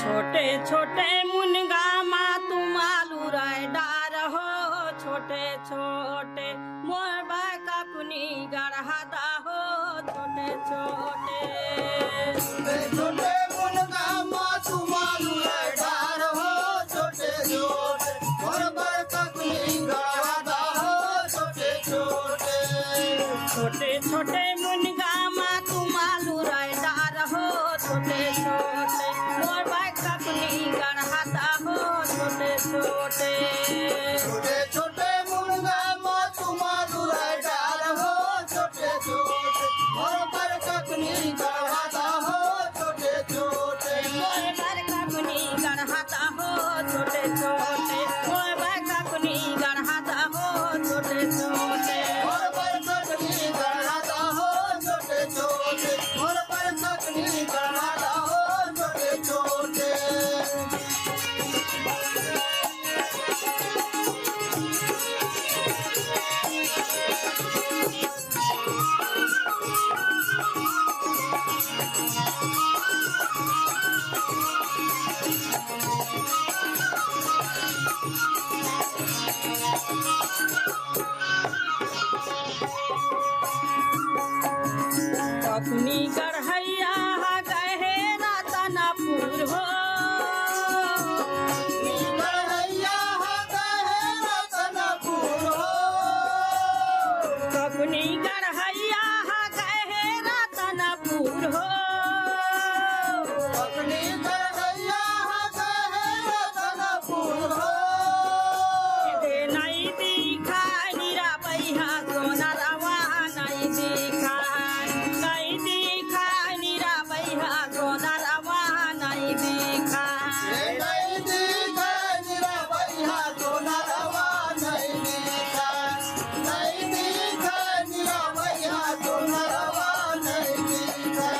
छोटे छोटे मुनगा मा तुम आलू राय डार हो छोटे छोटे मोर बाका कुनी गढ़ा दा हो छोटे छोटे छोटे मुनगा मा तुम आलू राय डार हो छोटे छोटे मोर बाका कुनी गढ़ा दा हो छोटे छोटे छोटे छोटे मुनगा मा तुम आलू राय डार हो छोटे छोटे मोर बाका कुनी गढ़ा दा हो छोटे छोटे छोटे छोटे मुनगा मा तुम आलू राय डार हो छोटे छोटे मोर बाका कुनी गढ़ा दा हो छोटे छोटे मोर बाका कुनी गढ़ा दा हो छोटे छोटे मोर बाका कुनी गढ़ा दा हो छोटे छोटे मोर बाका कुनी गढ़ा दा हो छोटे छोटे मोर बाका कुनी गढ़ा दा हो छोटे छोटे अपनी गढ़ैया गहे रतनपुर हो गढ़ैया गहे रतनपुर हो अपनी गढ़ैया गहे रतनपुर हो अपनी गढ़ैया गहे रतनपुर हो दे नहीं दिखा नीरा बैहा सोना रवा नहीं दिखा नीरा बैहा सोना रवा नहीं दिखा नहीं दिखा नीरा बैहा सोना रवा नहीं दिखा नहीं दिखा नीरा बैहा सोना रवा नहीं दिखा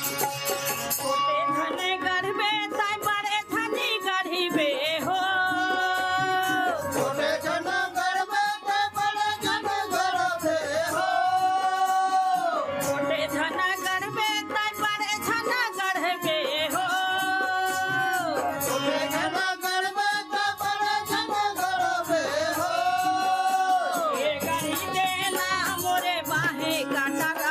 छोटे धने गढ़बे ताई बड़े धनी गढ़िबे हो छोटे जन गढ़बे ते बड़े जन गढ़बे हो छोटे धना गढ़बे ताई बड़े धना गढ़बे हो छोटे जन गढ़बे ते बड़े जन गढ़बे हो ये गढ़ी देना मोरे बाहे काटा